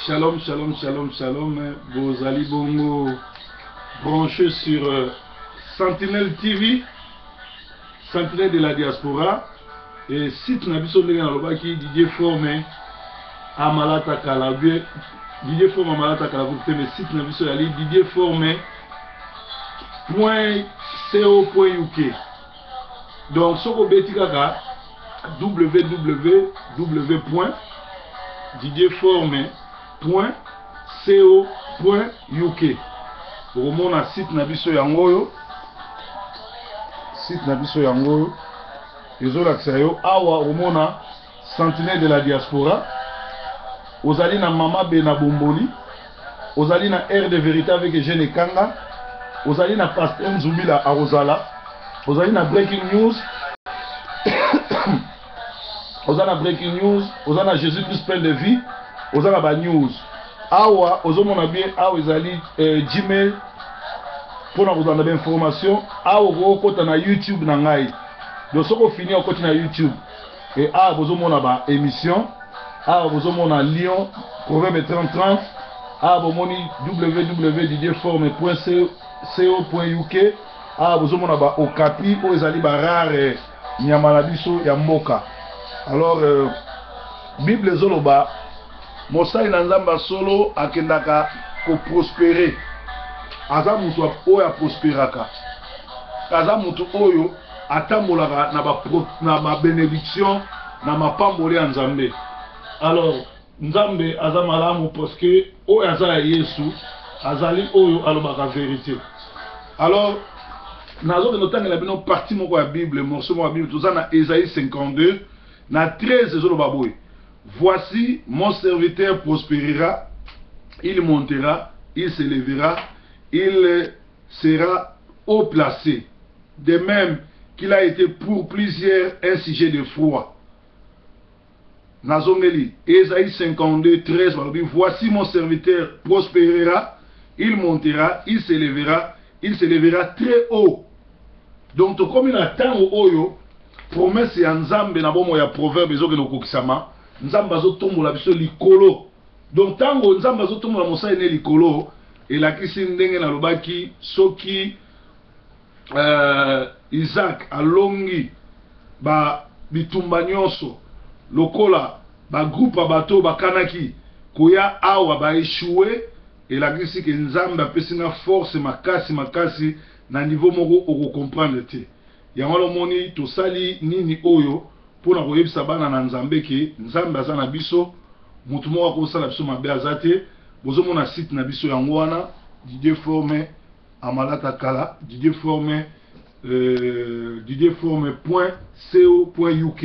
Shalom, shalom, shalom, shalom. Vos Ali Bongo branchés sur Sentinelle TV, Sentinelle de la diaspora. Et site Nabiso Nalobaki, Didier Formé, Amalata Kalabé, Didier Formé, Amalata Kalabé, mais site Nabiso Ali, Didier Formé, .co.uk. Donc, Soko Betikaka, www.didierforme.co.uk. Pour mon site Nabiso Yangoyo, site Nabiso Yangoyo, ils ont l'accès awa omona Sentinelle de la diaspora. Ozali na Mama Bena Bomboli, ozali na Air de Vérité avec Eugène Kanga, ozali na Pasteur Nzubila à Rosala, ozali na Breaking News. Ozana Breaking News, Ozana Jésus-Christ plein de vie, Ozana ba news. Awa, Ozomona bien, awa ezali Gmail pour nous donner des informations. Awa okota na YouTube na ngai. Donc soko fini okota na YouTube. Et awa Ozomona ba émission. Awa Ozomona Lyon, Proverbe 30-30. Awa bomoni www.didierforme.co.uk. Awa Ozomona ba Okapi, o ezali ba rare nyama na biso ya mboka. Alors, Bible Zoloba, Mosai Nanzamba solo akendaka ko prospérer. Aza mutu oyo prosperaka. Aza mutu oyo atambolaka na ba bénédiction na mapamboli ya Nzambe. Alors, Nzambe aza malamu parce que oyo aza Yesu azali oyo alobaka vérité. Alors, nazo de notangela bino partie moko ya Bible, morceau moko ya Bible, tout ça na Ésaïe 52. Na 13 voici mon serviteur prospérera, il montera, il s'élèvera, il sera haut placé. De même qu'il a été pour plusieurs un sujet de foi. Nazongeli, Ésaïe 52, 13, voici mon serviteur prospérera, il montera, il s'élèvera très haut. Donc, comme il attend au Oyo, promesse ya Nzambe na bomo ya proverbe ezoke lokokisama Nzambe azotombola biso likolo. Donc tango Nzambe azotombola mosala ne likolo elakisi ndenge na lobaki soki Isaac alongi ba bitumba nyonso lokola ba groupe bato bakanaki koya awa ba échoué elakisi ke Nzambe apesinga force makasi na niveau moko oko comprendre te. Yangolo moni to sali nini oyo pona koyebisa bana na Nzambe ke Nzambe aza na biso mutu moko akosala biso mabe azate. Bozomona site na biso yango wana Didier Formé Amalata Kala didierforme.co.uk.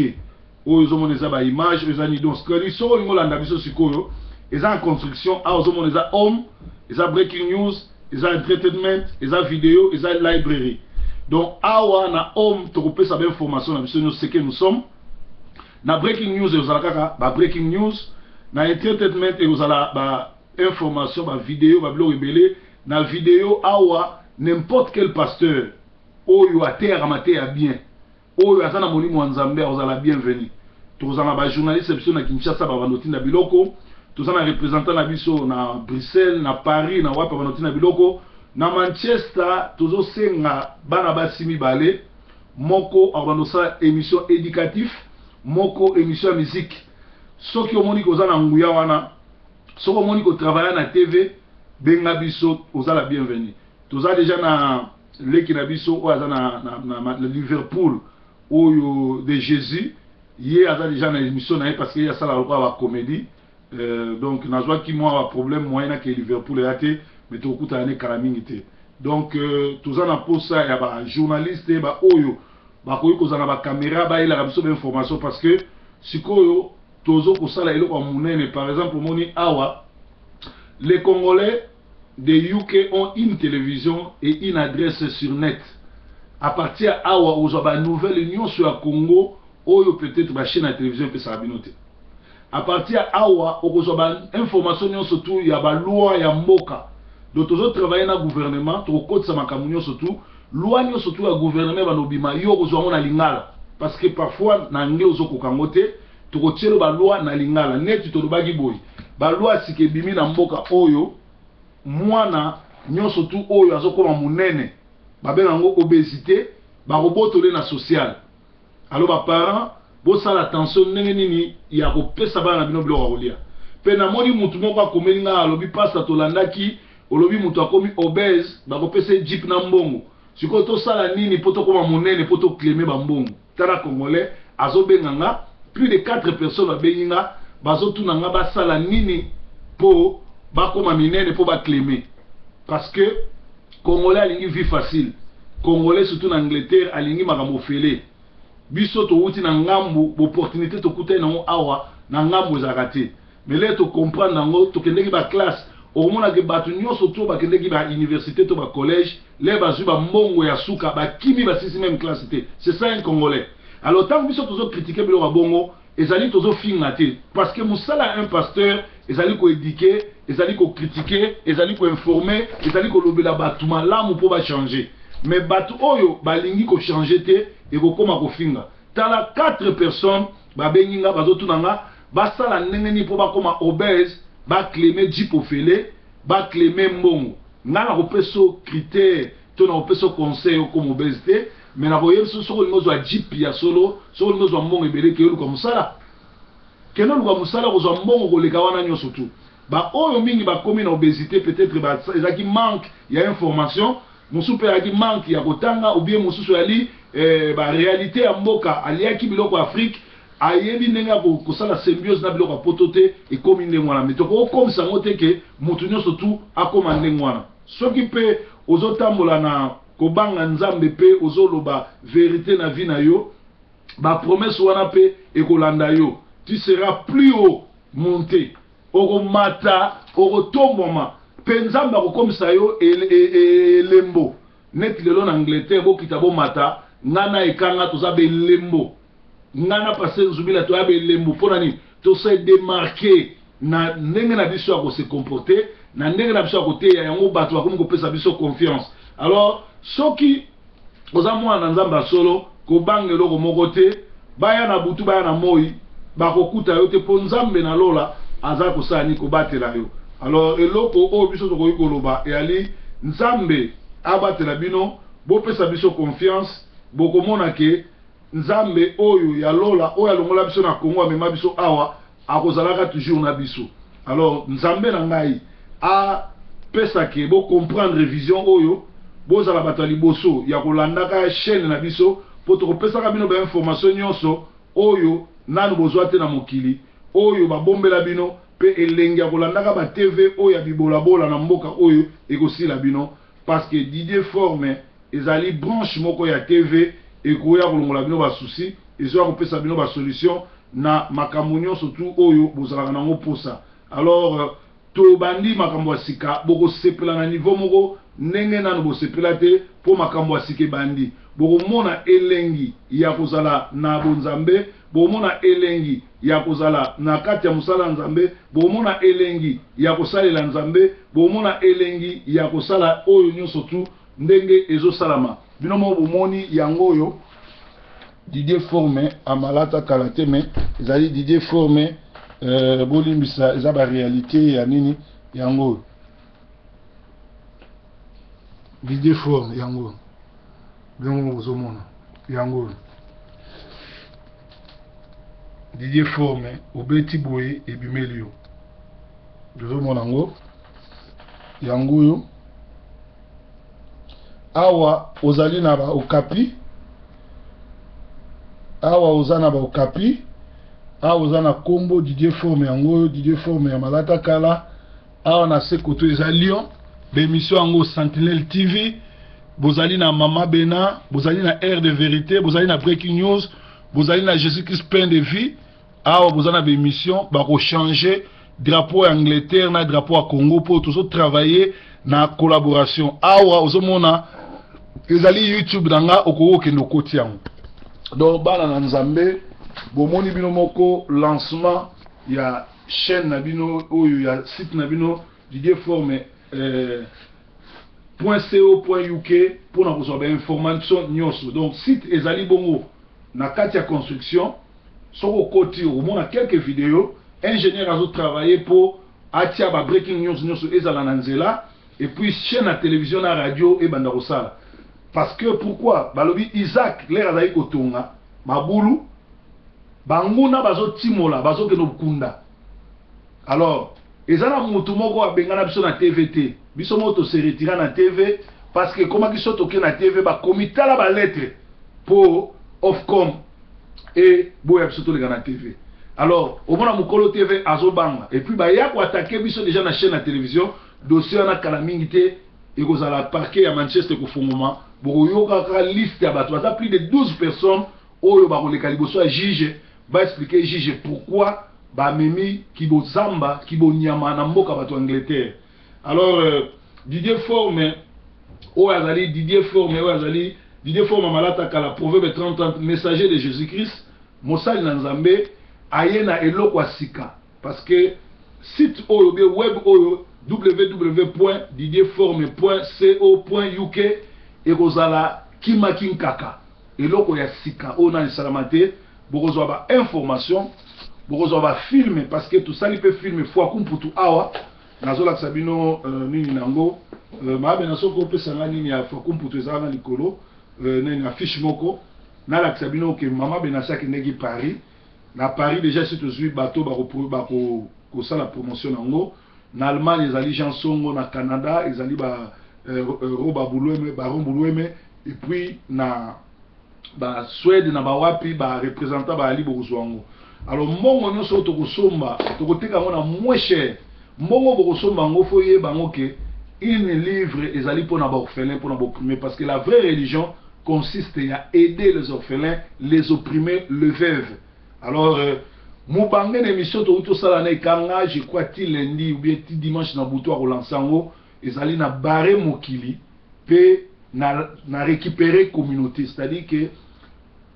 oyo zomona eza ba image eza ni donc skali so ngola na biso sikoyo eza en construction a ozomona eza home eza breaking news eza entertainment eza vidéo eza library. Donc, awa na homme to kopesa ba information na biso ce que nous sommes. Na breaking news et ozalaka ba breaking news, na entertainment et ozala ba information ba vidéo ba blog ebele na vidéo awa n'importe quel pasteur oyo atera maté ya bien. Oyo azana molimo Nzambe ozala bienvenu. Tozana ba journaliste biso na Kinshasa ba banoti na biloko, tozana représentant na biso na Bruxelles, na Paris, na wapa banoti na biloko. Na Manchester, tozo senga bana basi mibale, moko abanosa émission éducatif, moko émission musique. Soki omoni ko zana nguya wana, soko omoni ko travailler na TV, benga biso ozala bienvenue. Toza déjà na leki na biso o azana na Liverpool oyo de Jésus, yé aza déjà na émission na parce que ya sala lokwa ba comédie. Donc nazwa ki moi ba problème moyen na ke Liverpool yate. Mais tout le monde est donc tous en pour ça il y a ba journaliste ba oyo ba koyi kozana ba caméra ba il a besoin d'information parce que sikoyo tozo ko sala eloko munene. Par exemple moni awa les Congolais de UK ont une télévision et une adresse sur net. À partir awa ozo ba nouvelle union sur le Congo oyo peut-être ba chaîne à télévision peut ça binoter. À partir awa ozo ba information surtout il y a ba loi ya mboka. Donc, toujours travailler dans le gouvernement, tout le code ça m'a surtout, loi surtout le gouvernement va nous bima yo ozo na lingala parce que parfois na ngé ozo kokangote, tout retire la loi na lingala net to bagi boy. ba loi sike bimi na mboka oyo mwana nyonso tu oyo azokoma munene ba bengango obésité ba robotole na social. Alors ba parents bo sala attention ndenge nini ya kopesa bana bino biloko kolia. Pe na moni mutu moko akomeli nga alobi pasta tolandaki olobi mutu akomi obèse ba kopesa jeep na mbongo. Siko to sala nini poto koma munene poto clémer ba mbongo. Tala congolais azobenganga plus de 4 personnes abenginga bazotuna nga basala nini po bakoma minene po baclémer. Parce que congolais alingi vie facile. Congolais surtout en Angleterre alingi makambo fele. Biso to wuti na ngambu opportunité to kuta na awa na ngambu za raté. Mais là to comprendre nango to kendeki ba classe au mona ke batu nyonso to ba kendeki ba université to ba collège les bazu ba mbongo ya suka ba kimi ba sisi même classe. C'est ça un congolais. Alors tant que biso tozo critiquer bilo ba bongo ezali tozo fingaté parce que musala un pasteur ezali ko éduquer, ezali ko critiquer, ezali ko informer, ezali ko lobela batu malamu po ba changer. Mais batu oyo balingi ko changer te et ko koma ko finga. Tala 4 personnes ba benginga bazotunanga basala ndenge ni po ba koma obèse, ba clémer jipofele, ba clémer mbongo. Ngana ko peso critère, to na ko peso conseil comme obésité, mais na ko yeso so ko ngozo a jip ya solo, so ko ngozo mbongo ebele ke ko musala. Kenon ko musala ko zo mbongo ko leka wana nyoso tu. Ba oyo mingi ba komi na obésité peut-être ba ezaki manque ya information. Musu pe yaki manque ya kotanga ou bien musu yali ba réalité ya mboka aliaki biloko Afrique ayebi ndenge ko sala symbiose na biloko potote et comme ndenge wana metoko comme ça ngote ke mutu nyonso tu akoma ndenge wana soki pe ozotambola na kobanga nzambe pe ozoloba vérité na vie na yo ba promesse wana pe ekolanda yo tu seras plus haut monté okomata okotomboma Penzamba kokomisa yo lembo net lelo na Angleterre bo kitabo mata ngana ekanga tozabe lembo ngana passer nzubila to abe lembo pona ni to se démarquer na ndenge na biso ya ko se comporter na ndenge na biso ya kote ya yango bato bakomi kopesa biso confiance. Alors soki oza mwana nzamba solo ko bangelo ko moko te baya na butu baya na moi bakokuta yo te po nzambe na lola aza ko sani ko batela yo. Alors eloko o biso to ko ikoloba e ali nzambe abatela bino bo pesa biso confiance boko mona ke nzambe oyo ya lola oyo alongola biso na Congo amema biso awa akozalaka toujours na biso. Alors nzambe na ngai a pesa ke bo comprendre vision oyo bozala bato ya liboso ya kolandaka chaîne na biso po to kopesaka bino ba information nyonso oyo nanu bozwa te na mokili oyo babombela bino pe elengi ya kolandaka ba TV oyo ya bibolabola na mboka oyo ekosila bino parce que Didier Forme ezali branche moko ya TV ekoya kolongola bino ba souci ezoya kopesa bino ba solution na makambo nyonso tu oyo bozalaka nango posa. Alors to bandi makambo ya sika boko sepela na niveau moko ndenge nanu bosepela te po makambo ya sika bandi boko mona elengi ya kozala na bonzambe bomona elengi ya kozala na kati ya musala nzambe bomona elengi ya kosalela nzambe bomona elengi ya kosala oyo nyonso tu ndenge ezosalama bino mo bomoni yango oyo Didier Forme amalata kalateme ezali Didier Forme bolimbisa eza ba réalité ya nini yango Didier Forme yango bino bozomona yango Didier Forme obeti boye ebimeli yo bozomona ngo yango yo awa ozali na ba okapi awa ozana ba okapi awa ozana kombo Didier Forme yango Didier Forme ya malata kala awa na se koto eza Lyon bémission yango Sentinelle TV bozali na Mama Bena bozali na Air de Vérité bozali na Breaking News bozali na Jésus Christ Pain de Vie awa bozali na bémission bako changer drapeau ya Angleterre na drapeau ya Congo pour toujours travailler na collaboration awa ozomona ezali YouTube danga okoko kendo koti yango. Donc bana na nzambe bomoni bino moko lancement ya chaîne na bino oyo ya site na bino Didier Forme .co.uk pour na kozwa ba information nyonso. Donc site ezali bongo na kati ya construction soko koti omona quelques vidéos ingénieur azo travailler pour atia ba breaking news nyonso ezala na nzela et puis chaîne à télévision na radio et banda kosala. Parce que pourquoi balobi Isaac l'air azali kotonga mabulu banguna bazo timola bazo ke no kunda. Alors ezana mutu moko abengana biso na TVT biso moto se retira na TV parce que comment qui sont na TV ba comité la ba lettre pour Ofcom et boya biso to na TV. Alors au moment mukolo TV azobanga et puis ba ya ko attaquer biso déjà na chaîne à télévision dossier na calamité et kozala parquet à Manchester ko funguma bo yoka ka liste ya bato ça plus de 12 personnes oyo ba ko le kaliboso à juge va expliquer juge pourquoi ba memi kibo zamba kibo nyama na mboka bato Angleterre. Alors Didier Forme o azali Didier Forme o azali Didier Forme malata kala proverbe 30 messager de Jésus-Christ mosali na Nzambe ayena eloko asika parce que site oyo be web oyo www.didierforme.co.uk et kozala kimakinkaka eloko ya sika ona nsalamate bokozwa ba information bokozwa ba film parce que tout ça li peut filmer fois kumputu awa nazola sabino nini nango maabe nasoko pesa ngani ni ya fois kumputu ezala likolo nini affiche moko na la sabino ke mama benasaki ndeki Paris na Paris déjà c'est toujours bateau ba ko sala promotion nango na Allemagne ezali Jean Songo na Canada ezali ba Roba Bulueme Baron Bulueme et puis na ba Suède na ba wapi ba représentant ba Ali Bozwango. Alors mbongo nyonso tokosomba tokoteka ngona moins cher mbongo bokosomba ngo foye bango ke une livre ezali pona ba orphelins pona ba opprimés parce que la vraie religion consiste à aider les orphelins, les opprimés, les veuves. Alors Moubangue émission to sala na kanga je crois ti lundi ou bien ti dimanche na buto a relançango ezali na baré mokili pe na récupérer communauté, c'est-à-dire que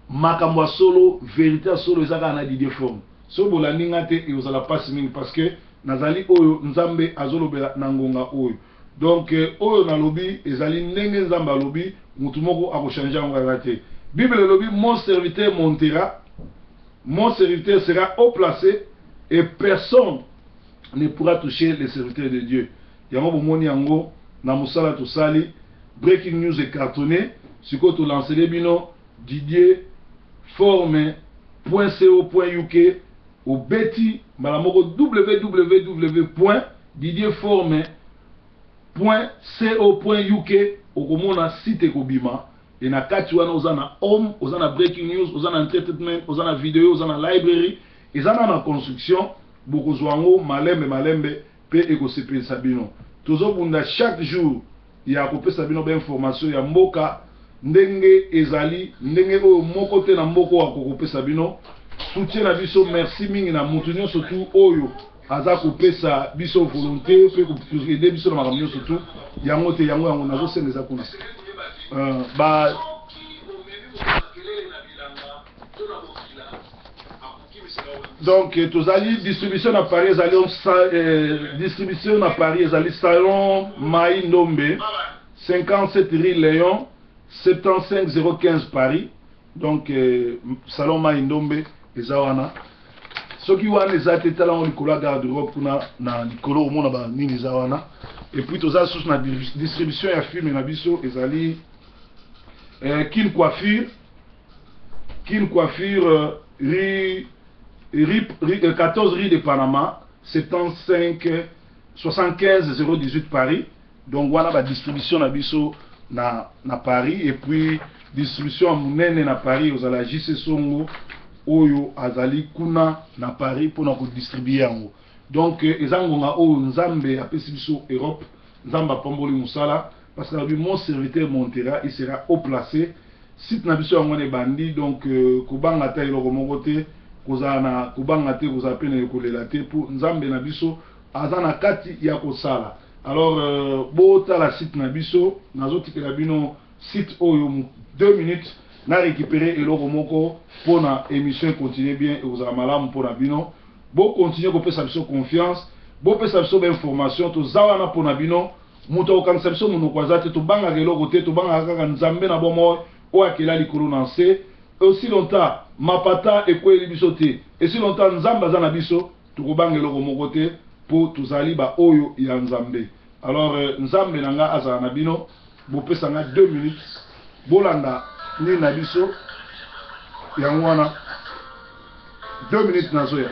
makambo solo vérité solo ezaka na Didier Forme so bolandi ngate e ozala passe mingi parce que nazali oyo nzambe azolobela na ngonga oyo donc oyo na lobi ezali ndenge nzambe alobi mutu moko akochange ngaka te. Bible lobi mon serviteur montera, mon serviteur sera haut placé et personne ne pourra toucher les serviteurs de Dieu. Yango bomoni yango na musala to sali breaking news est cartonné siko to lancer bino Didier Forme.co.uk au beti malamoko www.didierforme.co.uk okomona site kobima et na kati wana ozana homme ozana breaking news ozana entertainment ozana vidéo ozana library ezana na construction bokozwango malembe pe ekosepelisa bino tozobunda chaque jour ya kopesa bino ba information ya mboka ndenge ezali ndenge oyo moko te na mboko wa kokopesa bino soutien na biso merci mingi na mutu nyonso tu oyo aza kopesa biso volonté pe aider biso na makambo nyonso tu yango te yango nazosengeza kuna ba donc tozali distribution à Paris ezali distribution à Paris ezali salon Mai Ndombe 57 rue Léon 75 015 Paris donc salon Mai Ndombe ezawana soki wana ezate talon likolo garde Europe kuna na likolo omona ba nini ezawana et puis toza sous na distribution ya film na biso ezali Kin Coiffure rue 14 rue de Panama 75 75 018 Paris donc wana ba distribution na biso na Paris et puis distribution munene na Paris ozala JC Songo oyo azali kuna na Paris pour na ko distribuer yango donc ezangonga oyo nzambe apesi biso Europe nzamba pamboli musala parce que mon serviteur montera il sera haut placé site na biso yango ne bandi donc kubanga ta iloko moko te kozana kubanga te kozala pene kolela te pour nzambe na biso azana kati ya kosala. Alors bota la site na biso nazotikela bino site oyo 2 minutes na récupérer eloko moko pour na émission continuer bien et ozala malamu pour na bino bo continuer ko pesa biso confiance bo pesa biso ba information to zawana pour na bino muto okanisa biso munoko azate to banga eloko te to banga kaka nzambe na bomo o akela likolo na nse aussi longtemps mapata ekweli biso te et si longtemps nzamba za na biso to ko banga eloko moko te pour tozali ba oyo ya nzambe. Alors nzambe nanga azala na bino bopesa nga 2 minutes bolanda ni na biso yango wana 2 minutes nazoya.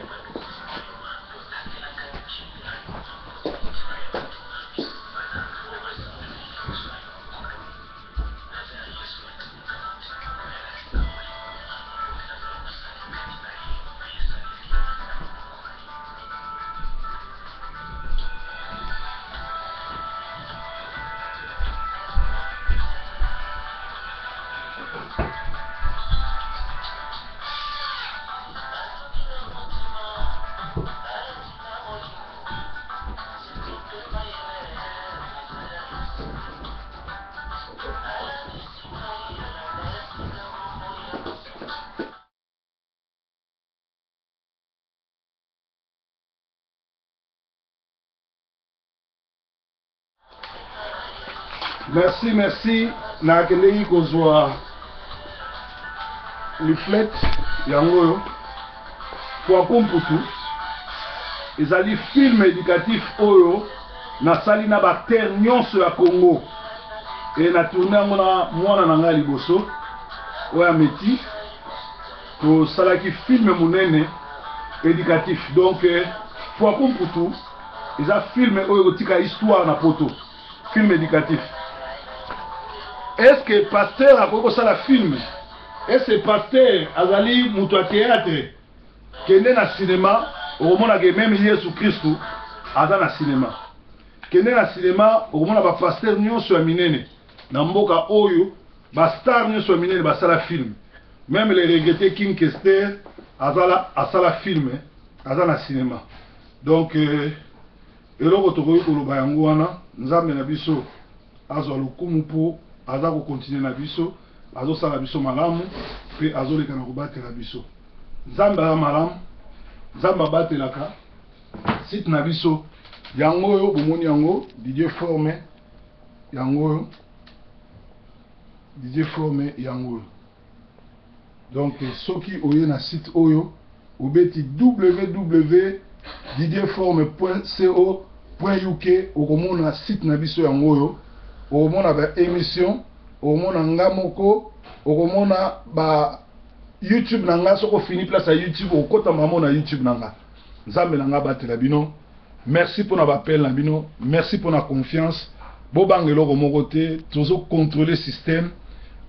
Merci. Na kelei kozwa leaflet yango pour komputu ezali film éducatif oyo na sali na ba terre nyonso ya Congo et na tourné yango na mwana na ngai liboso oya meti to salaki film munene éducatif donc pour komputu eza film oyo tika histoire na poto film éducatif. Est-ce que pasteur a fait la film? Est-ce que pasteur a dit muto théâtre kende na cinéma au moment que même Jésus Christ a dans na cinéma kende na cinéma au moment ba pasteur nyonso ya minene na mboka oyo ba star nyonso ya minene ba sala film même les regrettés King Kester a sala film a dans na cinéma donc eloko tokoyi koloba yango wana nzambe na biso azwa lokumu po aza ko continuer na biso azo sala biso malamu pe azo leka na kobatela biso nzambe ya malamu nzambe abatelaka site na biso yango oyo bomoni yango Didier Forme yango Didier Forme yango donc soki oye na site oyo obeti www.didierforme.co.uk okomona site na biso yango oyo okomona ba émission okomona ngamoko okomona ba YouTube nanga soko fini place à YouTube okota mamo na YouTube nanga nzambe nanga batela bino. Merci pour na appel na bino, merci pour na confiance bobangelo ko moko te tozo contrôler système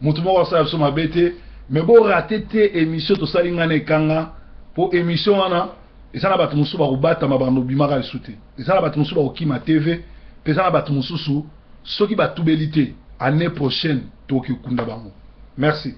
mutu moko sa so mabete mais bo rater te émission to salinga na kanga pour émission wana ezana batu musu ba kubata mabando bimaka lisute ezana batu musu ba okima TV pezana batu mususu soki batubelité année prochaine toki kunda bango. Merci.